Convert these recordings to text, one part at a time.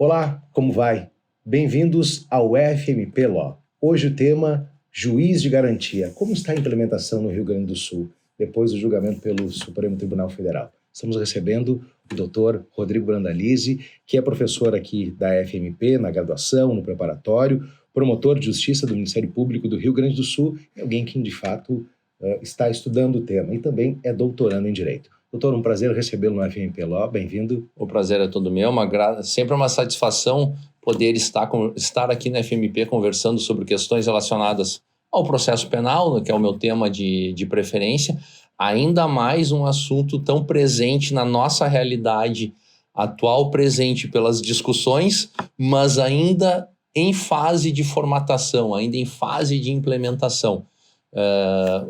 Olá, como vai? Bem-vindos ao FMP Law. Hoje o tema Juiz de Garantia. Como está a implementação no Rio Grande do Sul, depois do julgamento pelo Supremo Tribunal Federal? Estamos recebendo o Dr. Rodrigo Brandalize, que é professor aqui da FMP, na graduação, no preparatório, promotor de justiça do Ministério Público do Rio Grande do Sul, e alguém que, de fato, está estudando o tema e também é doutorando em Direito. Doutor, um prazer recebê-lo no FMP Law, bem-vindo. O prazer é todo meu, sempre uma satisfação poder estar aqui na FMP conversando sobre questões relacionadas ao processo penal, que é o meu tema de preferência, ainda mais um assunto tão presente na nossa realidade atual, presente pelas discussões, mas ainda em fase de formatação, ainda em fase de implementação.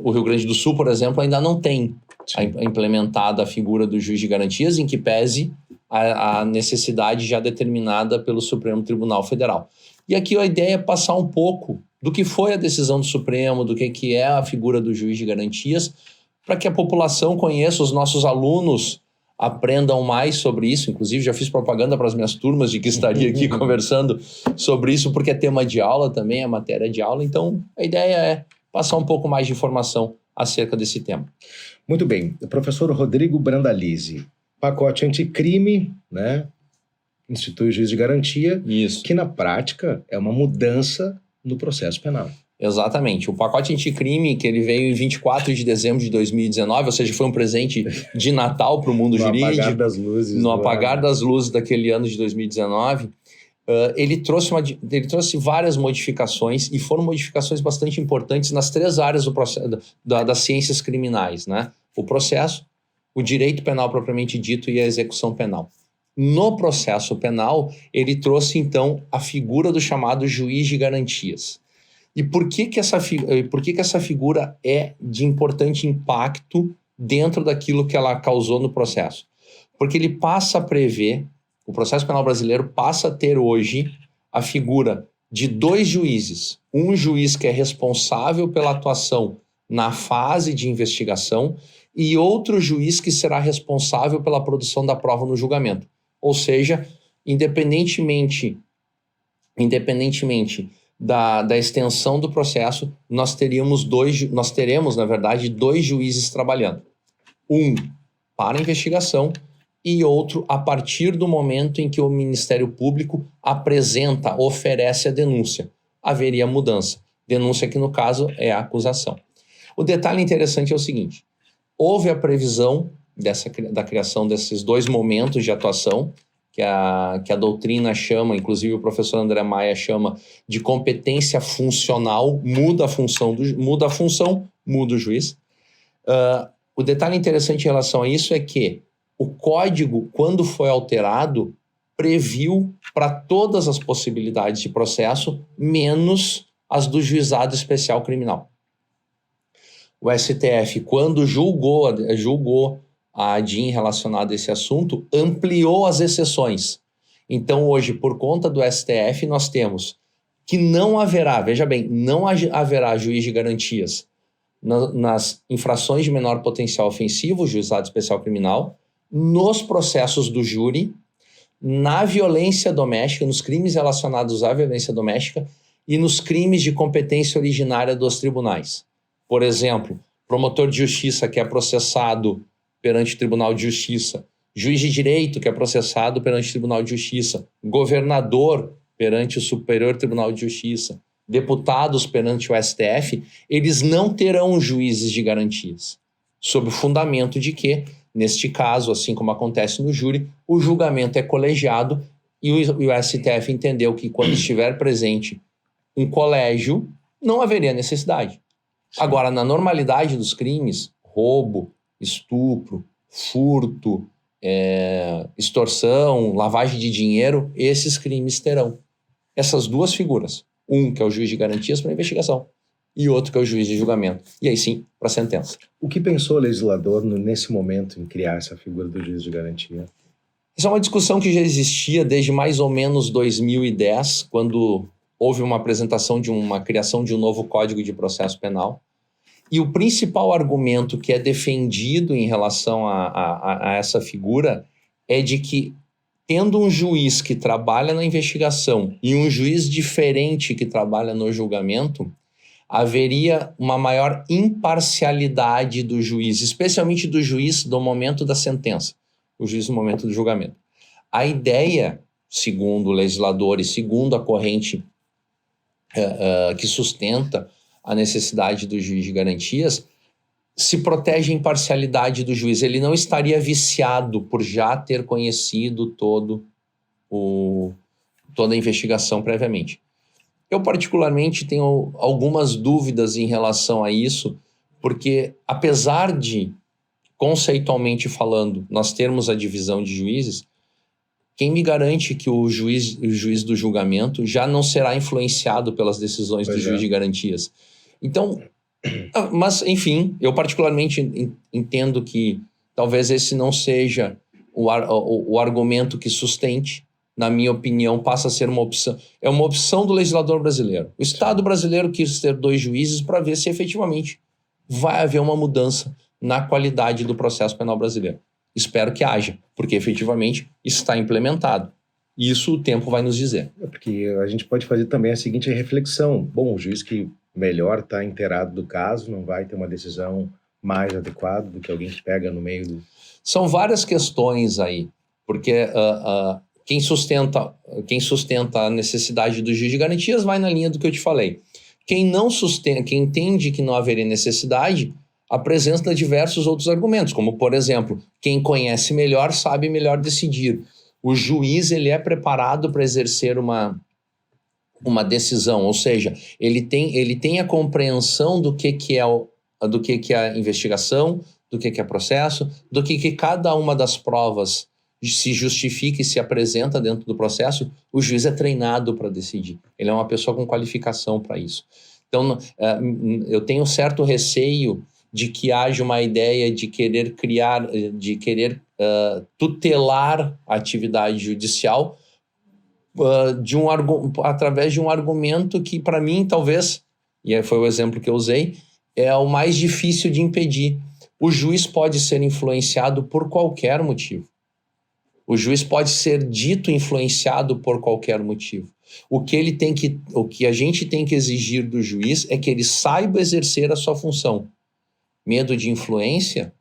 O Rio Grande do Sul, por exemplo, ainda não tem implementada a figura do juiz de garantias, em que pese a necessidade já determinada pelo Supremo Tribunal Federal. E aqui a ideia é passar um pouco do que foi a decisão do Supremo, do que é a figura do juiz de garantias, para que a população conheça, os nossos alunos aprendam mais sobre isso. Inclusive, já fiz propaganda para as minhas turmas de que estaria aqui conversando sobre isso, porque é tema de aula também, é matéria de aula. Então, a ideia é passar um pouco mais de informação acerca desse tema. Muito bem. O professor Rodrigo Brandalize, pacote anticrime, né? Institui o juiz de garantia, Isso. Que na prática é uma mudança no processo penal. Exatamente. O pacote anticrime, que ele veio em 24 de dezembro de 2019, ou seja, foi um presente de Natal para o mundo jurídico. No apagar das luzes. No apagar das luzes daquele ano de 2019. Ele trouxe várias modificações, e foram modificações bastante importantes nas três áreas do processo, das ciências criminais, né? O processo, o direito penal propriamente dito e a execução penal. No processo penal, ele trouxe, então, a figura do chamado juiz de garantias. E por que essa figura é de importante impacto dentro daquilo que ela causou no processo? Porque ele passa a prever, o processo penal brasileiro passa a ter hoje a figura de dois juízes. Um juiz que é responsável pela atuação na fase de investigação e outro juiz que será responsável pela produção da prova no julgamento. Ou seja, independentemente da extensão do processo, nós teremos, na verdade, dois juízes trabalhando. Um para a investigação e outro a partir do momento em que o Ministério Público oferece a denúncia. Haveria mudança. Denúncia que, no caso, é a acusação. O detalhe interessante é o seguinte: houve a previsão da criação desses dois momentos de atuação, que a doutrina chama, inclusive o professor André Maia chama de competência funcional, muda a função, muda o juiz. O detalhe interessante em relação a isso é que o código, quando foi alterado, previu para todas as possibilidades de processo, menos as do juizado especial criminal. O STF, quando julgou a ADIM relacionada a esse assunto, ampliou as exceções. Então, hoje, por conta do STF, nós temos que não haverá, veja bem, não haverá juiz de garantias nas infrações de menor potencial ofensivo, juizado especial criminal, nos processos do júri, na violência doméstica, nos crimes relacionados à violência doméstica e nos crimes de competência originária dos tribunais. Por exemplo, promotor de justiça que é processado perante o Tribunal de Justiça, juiz de direito que é processado perante o Tribunal de Justiça, governador perante o Superior Tribunal de Justiça, deputados perante o STF, eles não terão juízes de garantias, sob o fundamento de que, neste caso, assim como acontece no júri, o julgamento é colegiado e o STF entendeu que, quando estiver presente um colégio, não haveria necessidade. Agora, na normalidade dos crimes, roubo, estupro, furto, extorsão, lavagem de dinheiro, esses crimes terão essas duas figuras. Um que é o juiz de garantias para a investigação e outro que é o juiz de julgamento. E aí sim, para a sentença. O que pensou o legislador nesse momento em criar essa figura do juiz de garantia? Essa é uma discussão que já existia desde mais ou menos 2010, quando houve uma apresentação de uma criação de um novo Código de Processo Penal. E o principal argumento que é defendido em relação a essa figura é de que tendo um juiz que trabalha na investigação e um juiz diferente que trabalha no julgamento, haveria uma maior imparcialidade do juiz, especialmente do juiz do momento da sentença, o juiz no momento do julgamento. A ideia, segundo o legislador e segundo a corrente que sustenta a necessidade do juiz de garantias, se protege a imparcialidade do juiz. Ele não estaria viciado por já ter conhecido toda a investigação previamente. Eu, particularmente, tenho algumas dúvidas em relação a isso, porque, apesar de, conceitualmente falando, nós termos a divisão de juízes, quem me garante que o juiz do julgamento já não será influenciado pelas decisões do juiz de garantias? Então, mas, enfim, eu particularmente entendo que talvez esse não seja o argumento que sustente. Na minha opinião, passa a ser uma opção. É uma opção do legislador brasileiro. O Estado brasileiro quis ter 2 juízes para ver se efetivamente vai haver uma mudança na qualidade do processo penal brasileiro. Espero que haja, porque efetivamente está implementado. Isso o tempo vai nos dizer. Porque a gente pode fazer também a seguinte reflexão. Bom, o juiz que melhor está inteirado do caso não vai ter uma decisão mais adequada do que alguém que pega no meio do... São várias questões aí, porque quem sustenta a necessidade do juiz de garantias vai na linha do que eu te falei. Quem não sustenta, quem entende que não haveria necessidade, apresenta diversos outros argumentos, como, por exemplo, quem conhece melhor sabe melhor decidir. O juiz, ele é preparado para exercer uma decisão, ou seja, ele tem a compreensão do que é a investigação, do que é processo, do que cada uma das provas se justifica e se apresenta dentro do processo. O juiz é treinado para decidir. Ele é uma pessoa com qualificação para isso. Então, eu tenho certo receio de que haja uma ideia de querer tutelar a atividade judicial através de um argumento que, para mim, talvez, e foi o exemplo que eu usei, é o mais difícil de impedir. O juiz pode ser influenciado por qualquer motivo. O juiz pode ser dito influenciado por qualquer motivo. O que a gente tem que exigir do juiz é que ele saiba exercer a sua função. Medo de influência,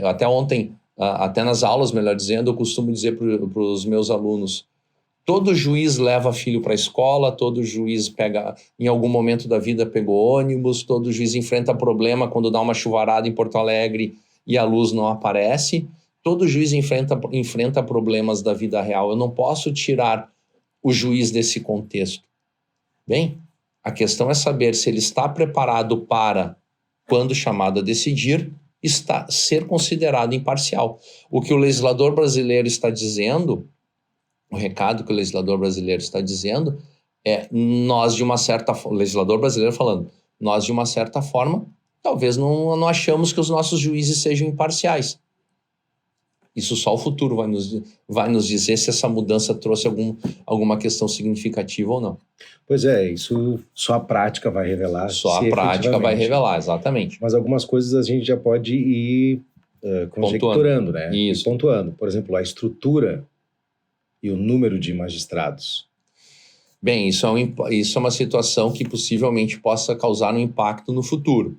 até ontem, até nas aulas, melhor dizendo, eu costumo dizer para os meus alunos: todo juiz leva filho para a escola, todo juiz em algum momento da vida pegou ônibus, todo juiz enfrenta problema quando dá uma chuvarada em Porto Alegre e a luz não aparece, todo juiz enfrenta problemas da vida real. Eu não posso tirar o juiz desse contexto. Bem, a questão é saber se ele está preparado para, quando chamado a decidir, ser considerado imparcial. O que o legislador brasileiro está dizendo, o recado que o legislador brasileiro está dizendo é: o legislador brasileiro falando, nós de uma certa forma, talvez não achamos que os nossos juízes sejam imparciais. Isso só o futuro vai nos dizer se essa mudança trouxe alguma questão significativa ou não. Pois é, isso só a prática vai revelar. Só a prática vai revelar, exatamente. Mas algumas coisas a gente já pode ir conjecturando, né? Isso. E pontuando. Por exemplo, a estrutura e o número de magistrados. Bem, isso é uma situação que possivelmente possa causar um impacto no futuro.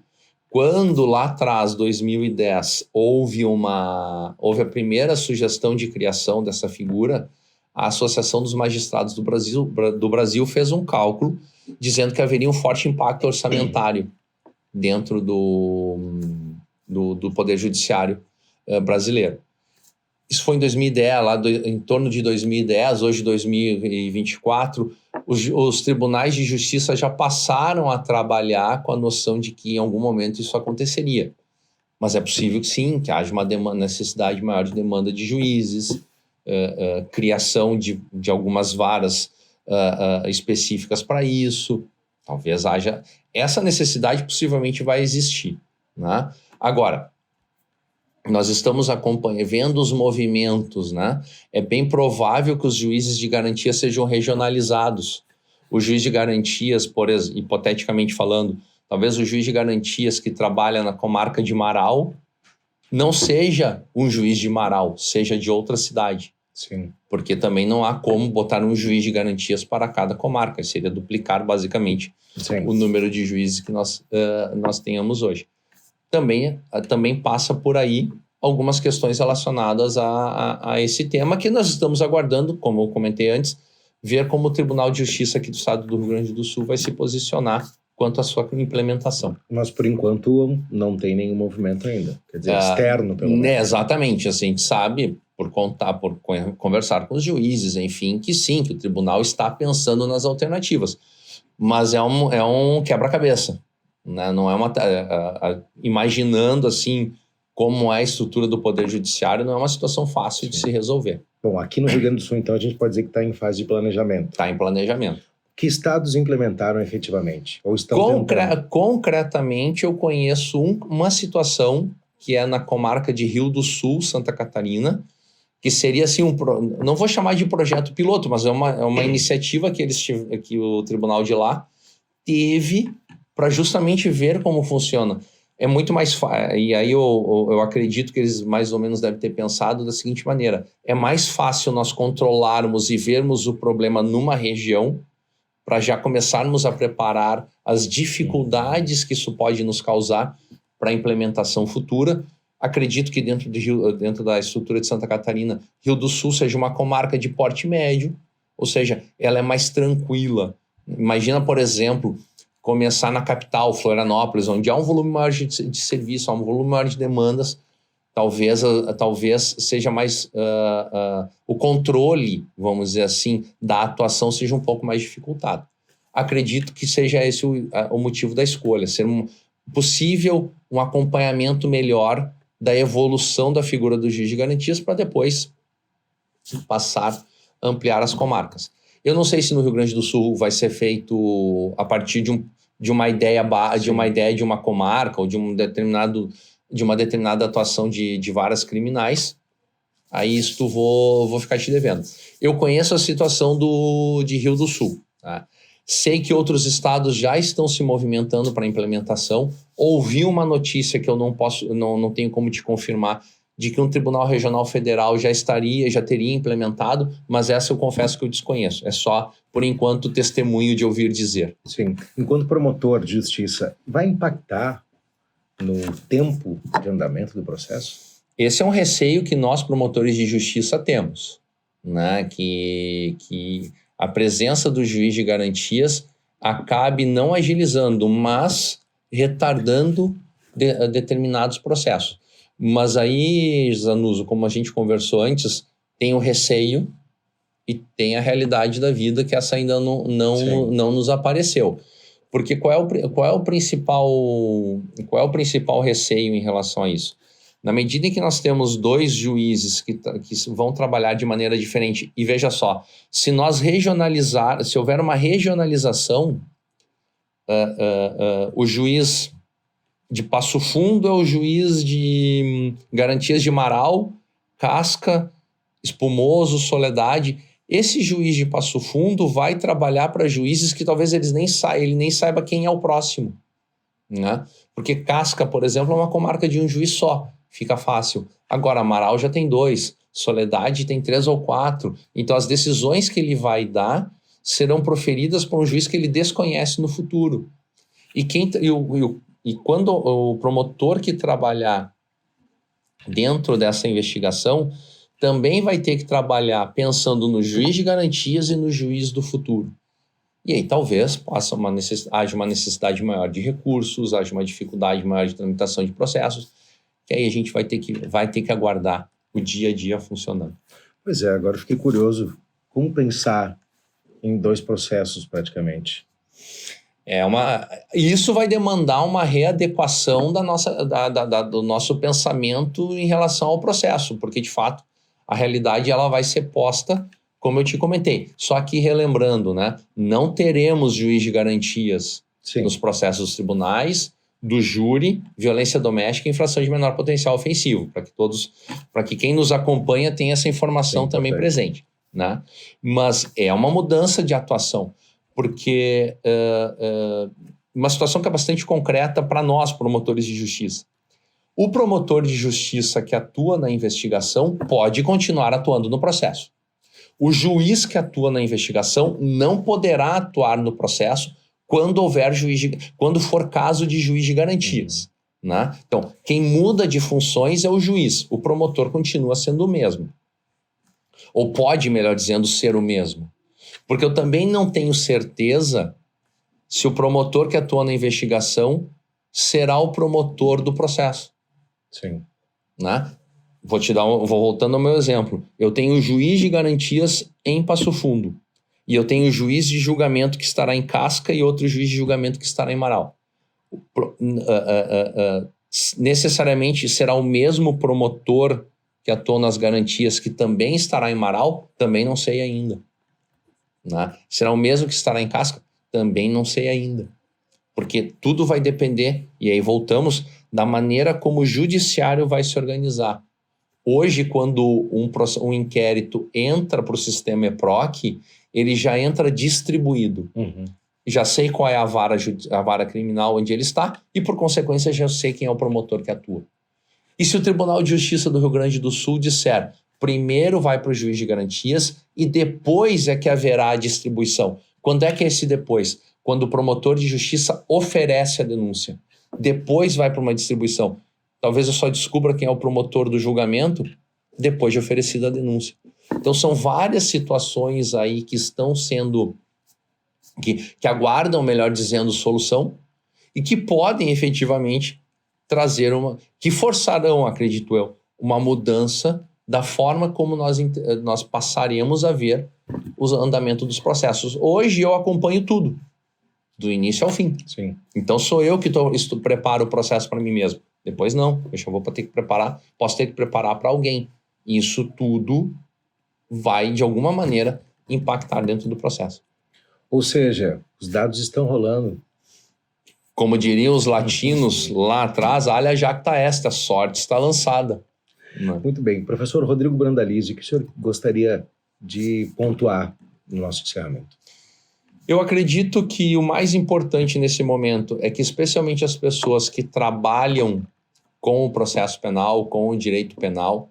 Quando lá atrás, 2010, houve a primeira sugestão de criação dessa figura, a Associação dos Magistrados do Brasil fez um cálculo dizendo que haveria um forte impacto orçamentário dentro do Poder Judiciário brasileiro. Isso foi em 2010, em torno de 2010, hoje 2024, os tribunais de justiça já passaram a trabalhar com a noção de que em algum momento isso aconteceria. Mas é possível que sim, que haja uma necessidade maior de demanda de juízes, criação de algumas varas específicas para isso. Talvez haja... Essa necessidade possivelmente vai existir, né? Agora, nós estamos vendo os movimentos, né? É bem provável que os juízes de garantia sejam regionalizados. O juiz de garantias, hipoteticamente falando, talvez o juiz de garantias que trabalha na comarca de Marau não seja um juiz de Marau, seja de outra cidade. Sim. Porque também não há como botar um juiz de garantias para cada comarca. Seria duplicar, basicamente, Sim. o número de juízes que nós tenhamos hoje. Também passa por aí algumas questões relacionadas a esse tema que nós estamos aguardando, como eu comentei antes, ver como o Tribunal de Justiça aqui do Estado do Rio Grande do Sul vai se posicionar quanto à sua implementação. Mas, por enquanto, não tem nenhum movimento ainda. Quer dizer, externo, pelo menos. Exatamente. Assim, a gente sabe, por conversar com os juízes, enfim, que sim, que o tribunal está pensando nas alternativas. Mas é um quebra-cabeça. Né? Não é imaginando, assim, como é a estrutura do Poder Judiciário, não é uma situação fácil de se resolver. Bom, aqui no Rio Grande do Sul, então, a gente pode dizer que está em fase de planejamento. Está em planejamento. Que estados implementaram efetivamente? Ou estão tentando? Concretamente, eu conheço uma situação que é na comarca de Rio do Sul, Santa Catarina, que seria assim não vou chamar de projeto piloto, mas é uma iniciativa que o tribunal de lá teve para justamente ver como funciona. É muito mais fácil, e aí eu acredito que eles mais ou menos devem ter pensado da seguinte maneira: é mais fácil nós controlarmos e vermos o problema numa região para já começarmos a preparar as dificuldades que isso pode nos causar para a implementação futura. Acredito que dentro da estrutura de Santa Catarina, Rio do Sul seja uma comarca de porte médio, ou seja, ela é mais tranquila. Imagina, por exemplo, começar na capital, Florianópolis, onde há um volume maior de serviço, há um volume maior de demandas, talvez seja mais o controle, vamos dizer assim, da atuação seja um pouco mais dificultado. Acredito que seja esse o motivo da escolha, ser possível um acompanhamento melhor da evolução da figura do juiz de garantias para depois passar a ampliar as comarcas. Eu não sei se no Rio Grande do Sul vai ser feito a partir de uma ideia de uma comarca ou de uma determinada atuação de várias criminais. Aí isto vou ficar te devendo. Eu conheço a situação de Rio do Sul. Tá? Sei que outros estados já estão se movimentando para a implementação. Ouvi uma notícia que eu não tenho como te confirmar, de que um Tribunal Regional Federal já teria implementado, mas essa eu confesso que eu desconheço. É só, por enquanto, testemunho de ouvir dizer. Sim. Enquanto promotor de justiça, vai impactar no tempo de andamento do processo? Esse é um receio que nós, promotores de justiça, temos, né? Que a presença do juiz de garantias acabe não agilizando, mas retardando determinados processos. Mas aí, Zanuso, como a gente conversou antes, tem o receio e tem a realidade da vida, que essa ainda não nos apareceu. Porque qual é o principal receio em relação a isso? Na medida em que nós temos dois juízes que vão trabalhar de maneira diferente, e veja só, se houver uma regionalização, o juiz de Passo Fundo é o juiz de garantias de Marau, Casca, Espumoso, Soledade. Esse juiz de Passo Fundo vai trabalhar para juízes que talvez ele nem saiba quem é o próximo, né? Porque Casca, por exemplo, é uma comarca de um juiz só, fica fácil. Agora, Amaral já tem 2, Soledade tem 3 ou 4. Então, as decisões que ele vai dar serão proferidas por um juiz que ele desconhece no futuro. E quando o promotor que trabalhar dentro dessa investigação também vai ter que trabalhar pensando no juiz de garantias e no juiz do futuro. E aí talvez haja uma necessidade maior de recursos, haja uma dificuldade maior de tramitação de processos, que aí a gente vai ter que aguardar o dia a dia funcionando. Pois é, agora eu fiquei curioso. Como pensar em 2 processos praticamente? Isso vai demandar uma readequação do nosso pensamento em relação ao processo, porque de fato a realidade ela vai ser posta, como eu te comentei. Só que relembrando, né, não teremos juiz de garantias nos processos dos tribunais, do júri, violência doméstica e infração de menor potencial ofensivo, para que quem nos acompanha tenha essa informação também presente, né? Mas é uma mudança de atuação, porque uma situação que é bastante concreta para nós, promotores de justiça. O promotor de justiça que atua na investigação pode continuar atuando no processo. O juiz que atua na investigação não poderá atuar no processo quando for caso de juiz de garantias, né? Então, quem muda de funções é o juiz. O promotor continua sendo o mesmo. Ou pode, melhor dizendo, ser o mesmo. Porque eu também não tenho certeza se o promotor que atua na investigação será o promotor do processo. Sim. Né? Vou voltando ao meu exemplo. Eu tenho o juiz de garantias em Passo Fundo. E eu tenho o juiz de julgamento que estará em Casca e outro juiz de julgamento que estará em Marau. Necessariamente será o mesmo promotor que atua nas garantias que também estará em Marau? Também não sei ainda. Né? Será o mesmo que estará em Casca? Também não sei ainda. Porque tudo vai depender, e aí voltamos, da maneira como o judiciário vai se organizar. Hoje, quando um inquérito entra para o sistema EPROC, ele já entra distribuído. Uhum. Já sei qual é a vara criminal onde ele está e, por consequência, já sei quem é o promotor que atua. E se o Tribunal de Justiça do Rio Grande do Sul disser primeiro vai para o juiz de garantias e depois é que haverá a distribuição? Quando é que é esse depois? Quando o promotor de justiça oferece a denúncia. Depois vai para uma distribuição. Talvez eu só descubra quem é o promotor do julgamento depois de oferecida a denúncia. Então são várias situações aí que estão sendo... que aguardam, melhor dizendo, solução e que podem efetivamente trazer que forçarão, acredito eu, uma mudança da forma como nós passaremos a ver o andamento dos processos. Hoje eu acompanho tudo, do início ao fim. Sim. Então sou eu que preparo o processo para mim mesmo. Depois não, eu vou ter que preparar, posso ter que preparar para alguém. Isso tudo vai, de alguma maneira, impactar dentro do processo. Ou seja, os dados estão rolando. Como diriam os latinos lá atrás, alea jacta est, a sorte está lançada. Muito bem. Professor Rodrigo Brandalize, o que o senhor gostaria de pontuar no nosso encerramento? Eu acredito que o mais importante nesse momento é que, especialmente as pessoas que trabalham com o processo penal, com o direito penal,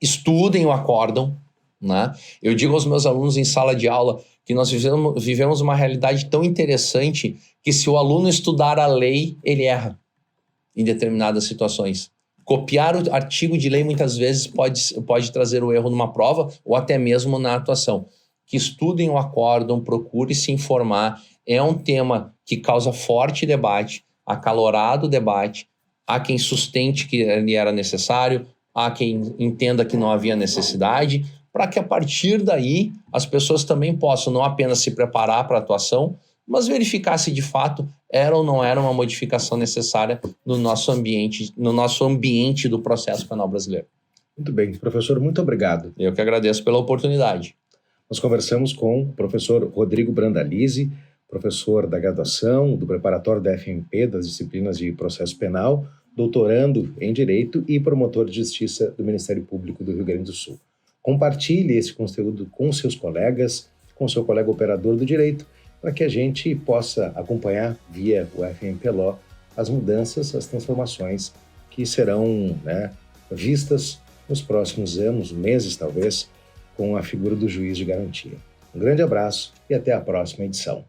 estudem o acórdão, né? Eu digo aos meus alunos em sala de aula que nós vivemos uma realidade tão interessante que, se o aluno estudar a lei, ele erra em determinadas situações. Copiar o artigo de lei muitas vezes pode trazer o erro numa prova ou até mesmo na atuação. Que estudem o acórdão, procure se informar. É um tema que causa forte debate, acalorado debate. Há quem sustente que ele era necessário, há quem entenda que não havia necessidade, para que a partir daí as pessoas também possam não apenas se preparar para a atuação, mas verificar se de fato era ou não era uma modificação necessária no nosso ambiente do processo penal brasileiro. Muito bem. Professor, muito obrigado. Eu que agradeço pela oportunidade. Nós conversamos com o professor Rodrigo Brandalize, professor da graduação, do preparatório da FMP, das disciplinas de processo penal, doutorando em Direito e promotor de Justiça do Ministério Público do Rio Grande do Sul. Compartilhe esse conteúdo com seus colegas, com seu colega operador do direito, para que a gente possa acompanhar via o FMP Law as mudanças, as transformações que serão vistas nos próximos anos, meses talvez, com a figura do juiz de garantia. Um grande abraço e até a próxima edição.